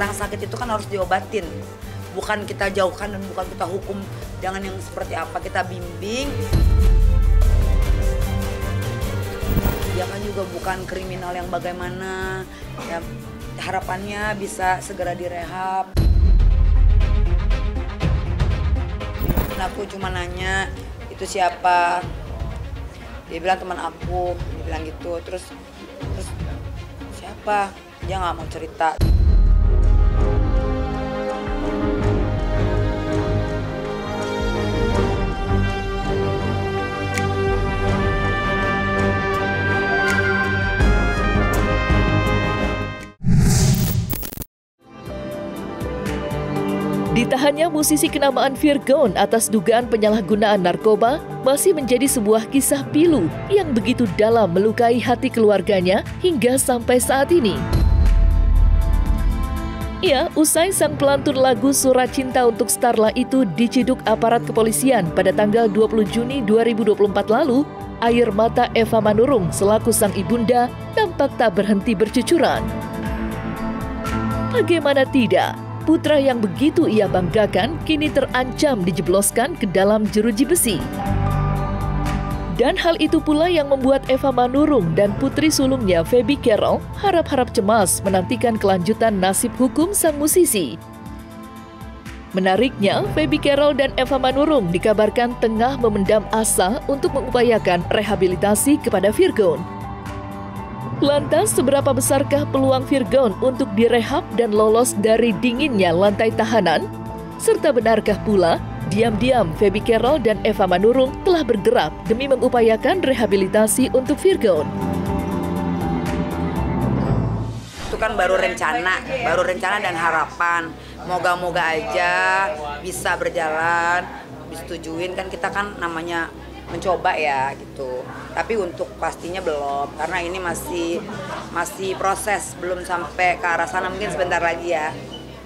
orang sakit itu kan harus diobatin, bukan kita jauhkan dan bukan kita hukum jangan yang seperti apa, kita bimbing. Dia kan juga bukan kriminal yang bagaimana, ya harapannya bisa segera direhab. Aku cuma nanya, itu siapa? Dia bilang teman aku, dia bilang gitu. Terus siapa? Dia nggak mau cerita. Ditahannya musisi kenamaan Virgon atas dugaan penyalahgunaan narkoba masih menjadi sebuah kisah pilu yang begitu dalam melukai hati keluarganya hingga sampai saat ini. Ya, usai sang pelantun lagu Surat Cinta untuk Starla itu diciduk aparat kepolisian pada tanggal 20 Juni 2024 lalu, air mata Eva Manurung selaku sang ibunda tampak tak berhenti bercucuran. Bagaimana tidak? Putra yang begitu ia banggakan kini terancam dijebloskan ke dalam jeruji besi. Dan hal itu pula yang membuat Eva Manurung dan putri sulungnya Feby Carol harap-harap cemas menantikan kelanjutan nasib hukum sang musisi. Menariknya, Feby Carol dan Eva Manurung dikabarkan tengah memendam asa untuk mengupayakan rehabilitasi kepada Virgon. Lantas, seberapa besarkah peluang Virgon untuk direhab dan lolos dari dinginnya lantai tahanan? Serta benarkah pula, diam-diam Feby Carol dan Eva Manurung telah bergerak demi mengupayakan rehabilitasi untuk Virgon? Itu kan baru rencana dan harapan. Moga-moga aja bisa berjalan, disetujuin, kan kita kan namanya mencoba ya gitu. Tapi untuk pastinya belum, karena ini masih proses, belum sampai ke arah sana, mungkin sebentar lagi ya.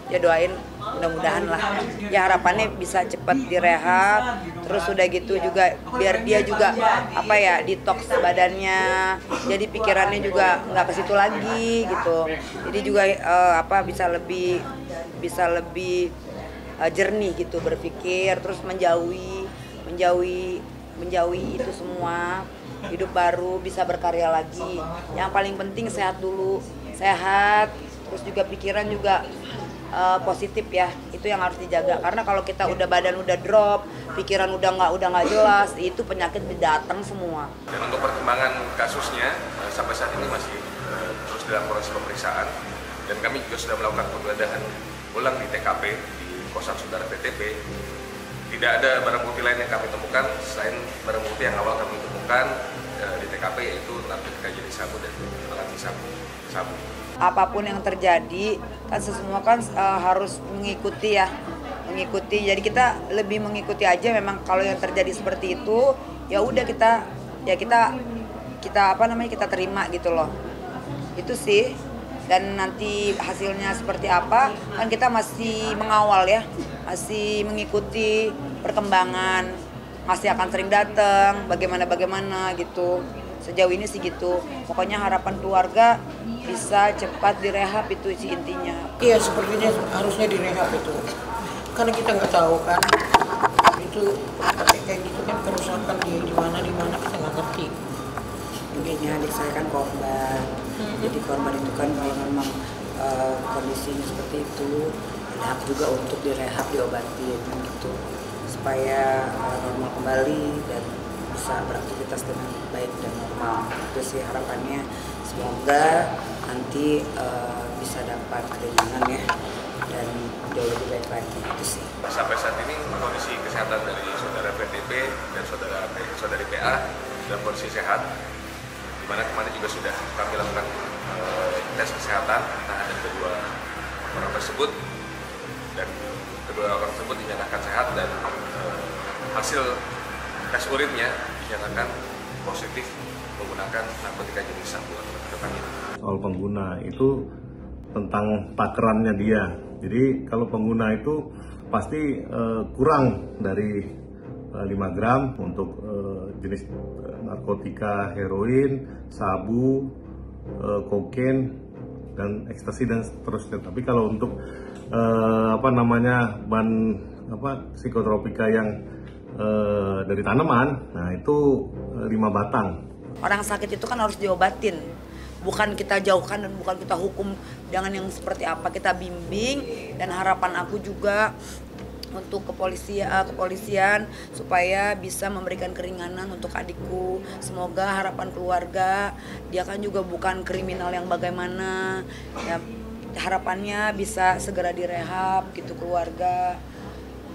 Ya doain mudah-mudahan lah. Ya harapannya bisa cepat direhab, terus udah gitu juga biar dia juga detox badannya, jadi pikirannya juga nggak ke situ lagi gitu. Jadi juga bisa lebih jernih gitu berpikir, terus menjauhi itu semua, hidup baru, bisa berkarya lagi. Yang paling penting sehat dulu, terus juga pikiran juga positif ya, itu yang harus dijaga. Karena kalau kita badan udah drop, pikiran udah nggak jelas, itu penyakit datang semua. Dan untuk perkembangan kasusnya sampai saat ini masih terus dalam proses pemeriksaan, dan kami juga sudah melakukan penggeledahan ulang di TKP di kosan saudara PTP. Tidak ada barang bukti lain yang kami temukan selain barang bukti yang awal kami temukan di TKP, yaitu narkotika jenis sabu dan alat sabu. Apapun yang terjadi kan semua kan harus mengikuti. Jadi kita lebih mengikuti aja. Memang kalau yang terjadi seperti itu ya udah kita terima gitu loh. Itu sih. Dan nanti hasilnya seperti apa kan kita masih mengawal ya, masih mengikuti perkembangan, masih akan sering datang bagaimana gitu. Sejauh ini sih gitu. Pokoknya harapan keluarga bisa cepat direhab, itu sih intinya. Iya, sepertinya harusnya direhab itu, karena kita nggak tahu kan itu kayak gitu kan, kerusakan di mana kita nggak ngerti. Intinya adik saya kan korban. Jadi korban itu kan kalau memang kondisinya seperti itu, ada hak juga untuk direhab, diobatin gitu, supaya normal kembali dan bisa beraktivitas dengan baik dan normal. Itu sih harapannya, semoga nanti bisa dapat keringanan ya, dan jauh lebih baik lagi. Itu sih. Sampai saat ini kondisi kesehatan dari saudara PTP dan saudari PA dalam kondisi sehat, di mana kemarin juga sudah kami lakukan tes kesehatan terhadap kedua orang tersebut, dan kedua orang tersebut dinyatakan sehat, dan hasil tes urinnya dinyatakan positif menggunakan narkotika jenis sabu atau kedepannya. Soal pengguna itu tentang takarannya dia. Jadi kalau pengguna itu pasti kurang dari 5 gram untuk jenis narkotika heroin, sabu, kokain, dan ekstasi dan seterusnya. Tapi kalau untuk bahan psikotropika yang dari tanaman, nah itu 5 batang. Orang sakit itu kan harus diobatin, bukan kita jauhkan dan bukan kita hukum dengan yang seperti apa, kita bimbing. Dan harapan aku juga untuk kepolisian supaya bisa memberikan keringanan untuk adikku. Semoga harapan keluarga, dia kan juga bukan kriminal yang bagaimana ya, harapannya bisa segera direhab gitu keluarga.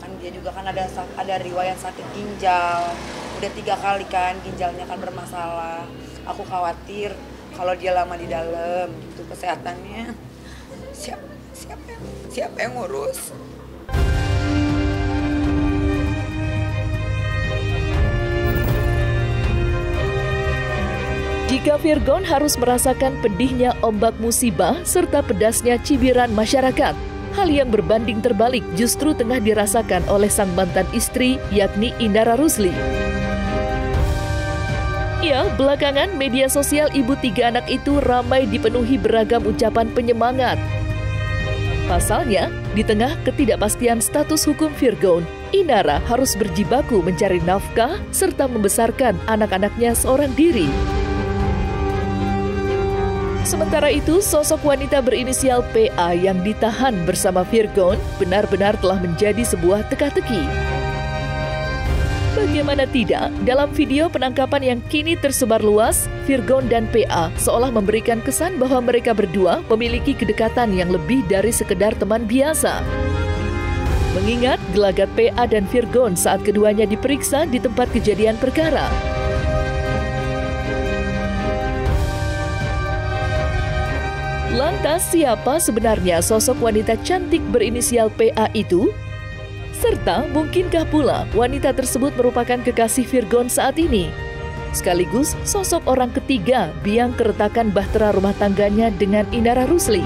Kan dia juga kan ada riwayat sakit ginjal, udah 3 kali kan ginjalnya kan bermasalah. Aku khawatir kalau dia lama di dalam gitu kesehatannya siapa yang ngurus. Jika Virgon harus merasakan pedihnya ombak musibah serta pedasnya cibiran masyarakat, hal yang berbanding terbalik justru tengah dirasakan oleh sang mantan istri, yakni Indara Rusli. Ya, belakangan media sosial ibu 3 anak itu ramai dipenuhi beragam ucapan penyemangat. Pasalnya, di tengah ketidakpastian status hukum Virgon, Indara harus berjibaku mencari nafkah serta membesarkan anak-anaknya seorang diri. Sementara itu, sosok wanita berinisial PA yang ditahan bersama Virgon benar-benar telah menjadi sebuah teka-teki. Bagaimana tidak, dalam video penangkapan yang kini tersebar luas, Virgon dan PA seolah memberikan kesan bahwa mereka berdua memiliki kedekatan yang lebih dari sekedar teman biasa. Mengingat gelagat PA dan Virgon saat keduanya diperiksa di tempat kejadian perkara. Lantas siapa sebenarnya sosok wanita cantik berinisial PA itu? Serta mungkinkah pula wanita tersebut merupakan kekasih Virgon saat ini? Sekaligus sosok orang ketiga biang keretakan bahtera rumah tangganya dengan Indara Rusli.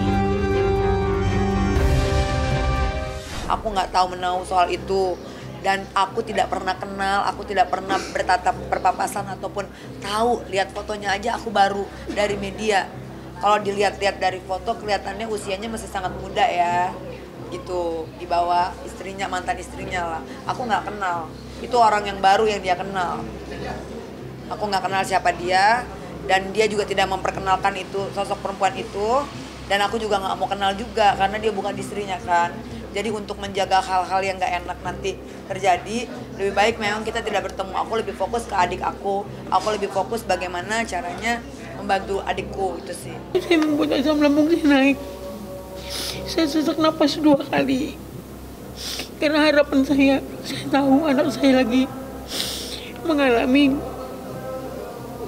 Aku nggak tahu menahu soal itu. Dan aku tidak pernah kenal, aku tidak pernah bertatap berpapasan ataupun tahu, lihat fotonya aja aku baru dari media. Kalau dilihat-lihat dari foto kelihatannya usianya masih sangat muda ya, gitu, di bawah istrinya, mantan istrinya lah. Aku nggak kenal, itu orang yang baru yang dia kenal. Aku nggak kenal siapa dia, dan dia juga tidak memperkenalkan itu sosok perempuan itu, dan aku juga nggak mau kenal juga karena dia bukan istrinya kan. Jadi untuk menjaga hal-hal yang nggak enak nanti terjadi, lebih baik memang kita tidak bertemu. Aku lebih fokus ke adik aku lebih fokus bagaimana caranya membantu adikku, itu sih. Saya membuat asam lambung saya naik. Saya sesak napas 2 kali. Karena harapan saya tahu anak saya lagi mengalami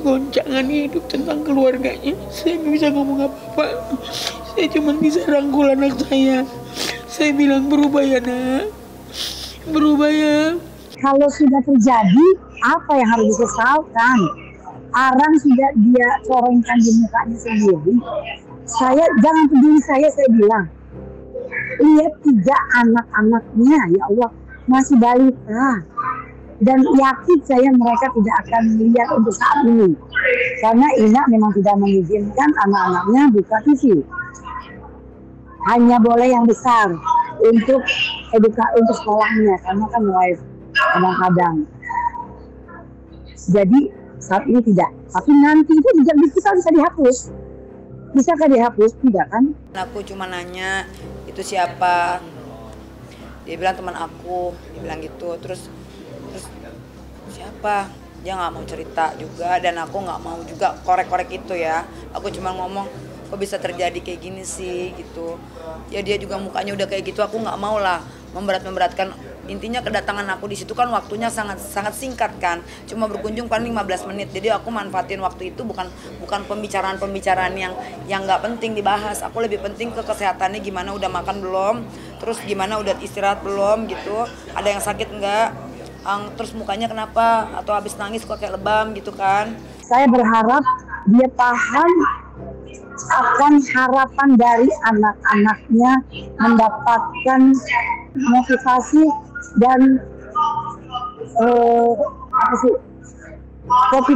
goncangan hidup tentang keluarganya. Saya nggak bisa ngomong apa-apa. Saya cuma bisa rangkul anak saya. Saya bilang berubah ya nak, berubah ya. Kalau sudah terjadi, apa yang harus disesalkan? Arang sudah dia corongkan di mukanya sendiri. Saya jangan peduli saya bilang. Lihat 3 anak-anaknya, ya Allah, masih balita. Dan yakin saya mereka tidak akan melihat untuk saat ini. Karena Ina memang tidak mengizinkan anak-anaknya buka TV. Hanya boleh yang besar untuk untuk sekolahnya, karena kan live kadang-kadang. Jadi saat ini tidak, tapi nanti itu jejak digital bisa dihapus. Bisakah dihapus? Tidak kan? Aku cuma nanya, itu siapa? Dia bilang teman aku, dia bilang gitu. Terus siapa? Dia nggak mau cerita juga, dan aku nggak mau juga korek-korek itu ya. Aku cuma ngomong, kok bisa terjadi kayak gini sih gitu. Ya dia juga mukanya udah kayak gitu, aku nggak mau lah memberatkan. Intinya kedatangan aku di situ kan waktunya sangat singkat kan, cuma berkunjung paling 15 menit. Jadi aku manfaatin waktu itu bukan pembicaraan yang nggak penting dibahas. Aku lebih penting ke kesehatannya, gimana, udah makan belum, terus gimana, udah istirahat belum gitu, ada yang sakit nggak, terus mukanya kenapa, atau habis nangis kok kayak lebam gitu kan. Saya berharap dia paham akan harapan dari anak-anaknya mendapatkan motivasi dan copy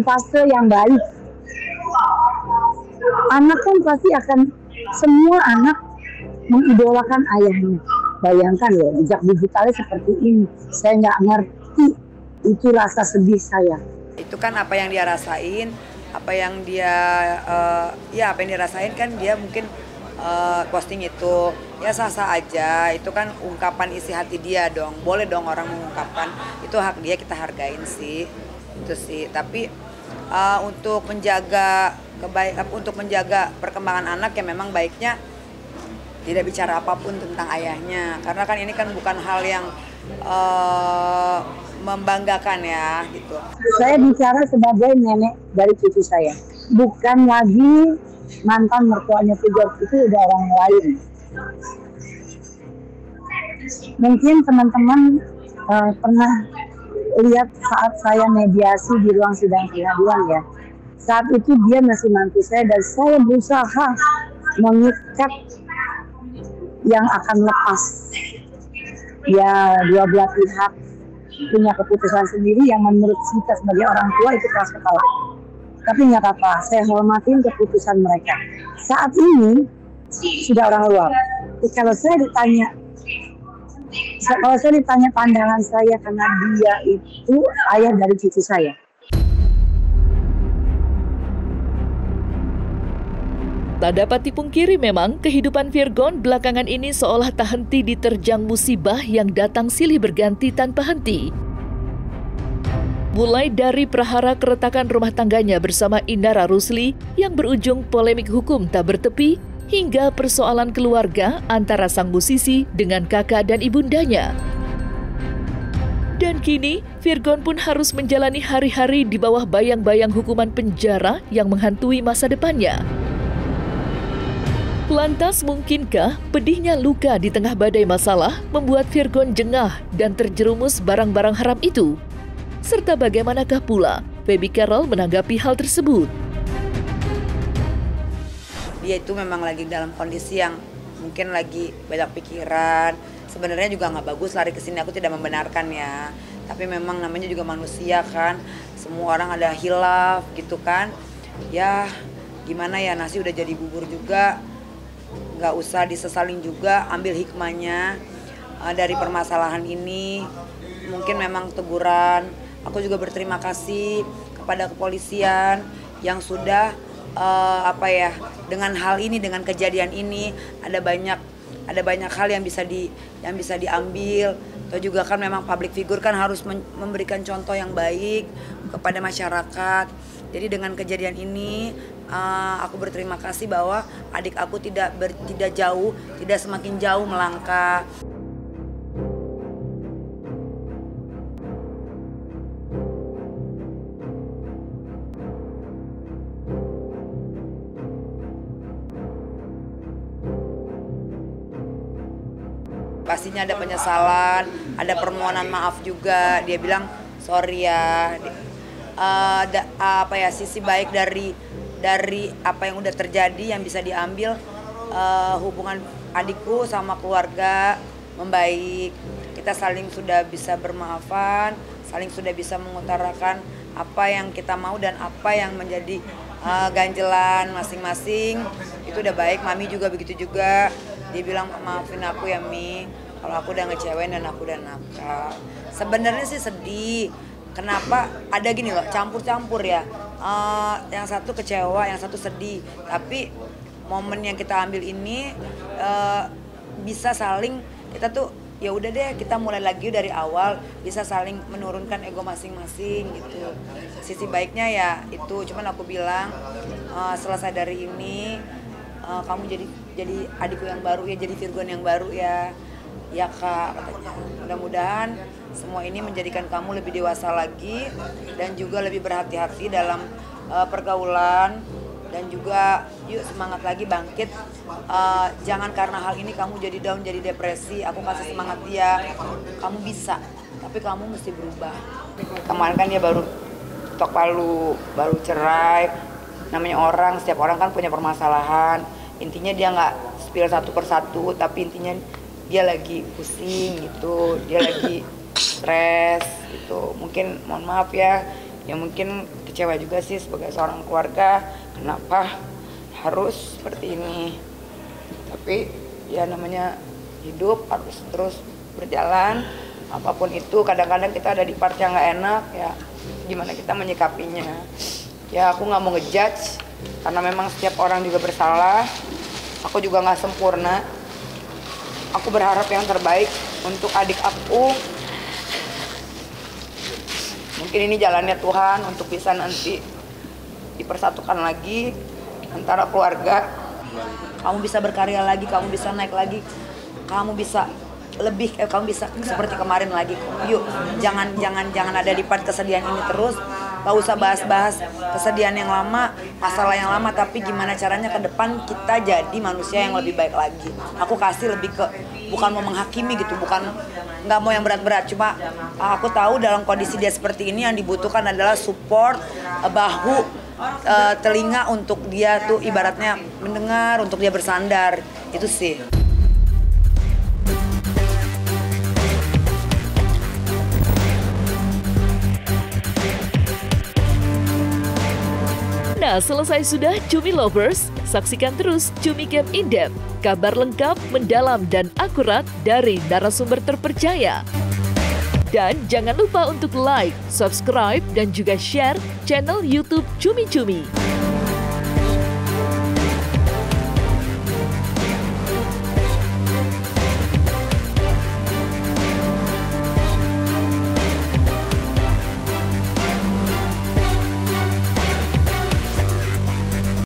paste yang baik. Anak kan pasti akan, semua anak mengidolakan ayahnya. Bayangkan loh, jejak digitalnya seperti ini. Saya nggak ngerti itu rasa sedih saya. Itu kan apa yang dia rasain, apa yang dia apa yang dirasain kan dia mungkin posting itu ya sah-sah aja, itu kan ungkapan isi hati dia dong, boleh dong orang mengungkapkan, itu hak dia, kita hargain sih itu sih. Tapi untuk menjaga perkembangan anak ya memang baiknya tidak bicara apapun tentang ayahnya, karena kan ini kan bukan hal yang membanggakan ya gitu. Saya bicara sebagai nenek dari cucu saya, bukan lagi mantan mertuanya Figor, itu udah orang lain. Mungkin teman-teman pernah lihat saat saya mediasi di ruang sidang pengadilan ya. Saat itu dia masih mantu saya dan saya berusaha mengikat yang akan lepas. Ya, dua belah pihak punya keputusan sendiri yang menurut kita sebagai orang tua itu keras kepala. Tapi nggak apa-apa, saya hormatin keputusan mereka. Saat ini sudah orang luar. Kalau saya ditanya pandangan saya, karena dia itu ayah dari cucu saya. Tak dapat dipungkiri memang, kehidupan Virgon belakangan ini seolah tak henti diterjang musibah yang datang silih berganti tanpa henti. Mulai dari prahara keretakan rumah tangganya bersama Indra Rusli yang berujung polemik hukum tak bertepi, hingga persoalan keluarga antara sang musisi dengan kakak dan ibundanya. Dan kini, Virgon pun harus menjalani hari-hari di bawah bayang-bayang hukuman penjara yang menghantui masa depannya. Lantas mungkinkah pedihnya luka di tengah badai masalah membuat Virgon jengah dan terjerumus barang-barang haram itu? Serta bagaimanakah pula Baby Carol menanggapi hal tersebut? Dia itu memang lagi dalam kondisi yang mungkin lagi banyak pikiran. Sebenarnya juga nggak bagus lari ke sini, aku tidak membenarkan ya. Tapi memang namanya juga manusia kan. Semua orang ada hilaf gitu kan. Ya gimana ya, nasi udah jadi bubur juga. Nggak usah disesalin juga, ambil hikmahnya dari permasalahan ini. Mungkin memang teguran. Aku juga berterima kasih kepada kepolisian yang sudah dengan hal ini, dengan kejadian ini ada banyak hal yang bisa diambil. Atau juga kan memang public figure kan harus memberikan contoh yang baik kepada masyarakat. Jadi dengan kejadian ini aku berterima kasih bahwa adik aku tidak semakin jauh melangkah. Pastinya ada penyesalan, ada permohonan maaf juga. Dia bilang sorry ya. Sisi baik dari apa yang udah terjadi yang bisa diambil, hubungan adikku sama keluarga membaik. Kita saling sudah bisa bermaafan, saling sudah bisa mengutarakan apa yang kita mau dan apa yang menjadi ganjelan masing-masing. Itu udah baik. Mami juga begitu juga. Dia bilang maafin aku ya Mi, kalau aku udah ngecewain dan aku udah nakal. Sebenarnya sih sedih. Kenapa ada gini loh, campur-campur ya. Yang satu kecewa, yang satu sedih. Tapi momen yang kita ambil ini bisa saling, kita tuh ya udah deh, kita mulai lagi dari awal, bisa saling menurunkan ego masing-masing gitu. Sisi baiknya ya itu, cuman aku bilang selesai dari ini kamu jadi adikku yang baru ya, jadi Virgon yang baru ya. Ya Kak, katanya. Mudah-mudahan semua ini menjadikan kamu lebih dewasa lagi dan juga lebih berhati-hati dalam pergaulan, dan juga yuk semangat lagi, bangkit. Jangan karena hal ini kamu jadi down, jadi depresi. Aku kasih semangat dia, kamu bisa, tapi kamu mesti berubah. Kemarin kan dia baru ketok palu, baru cerai. Namanya orang, setiap orang kan punya permasalahan. Intinya dia nggak spill satu persatu, tapi intinya dia lagi pusing gitu, dia lagi stres gitu. Mungkin mohon maaf ya mungkin kecewa juga sih sebagai seorang keluarga. Kenapa harus seperti ini. Tapi ya namanya hidup harus terus berjalan. Apapun itu, kadang-kadang kita ada di part yang nggak enak, ya gimana kita menyikapinya. Ya aku nggak mau ngejudge, karena memang setiap orang juga bersalah. Aku juga nggak sempurna. Aku berharap yang terbaik untuk adik aku. Mungkin ini jalannya Tuhan untuk bisa nanti dipersatukan lagi antara keluarga. Kamu bisa berkarya lagi, kamu bisa naik lagi, kamu bisa lebih, kamu bisa seperti kemarin lagi. Yuk, jangan ada di part kesedihan ini terus. Gak usah bahas-bahas kesedihan yang lama, masalah yang lama, tapi gimana caranya ke depan kita jadi manusia yang lebih baik lagi. Aku kasih lebih ke, bukan mau menghakimi gitu, bukan nggak mau yang berat-berat, cuma aku tahu dalam kondisi dia seperti ini yang dibutuhkan adalah support, bahu, telinga untuk dia tuh ibaratnya mendengar, untuk dia bersandar, itu sih. Nah, selesai sudah Cumi Lovers, saksikan terus Cumi Camp In-Depth, kabar lengkap, mendalam, dan akurat dari narasumber terpercaya. Dan jangan lupa untuk like, subscribe, dan juga share channel YouTube Cumi Cumi.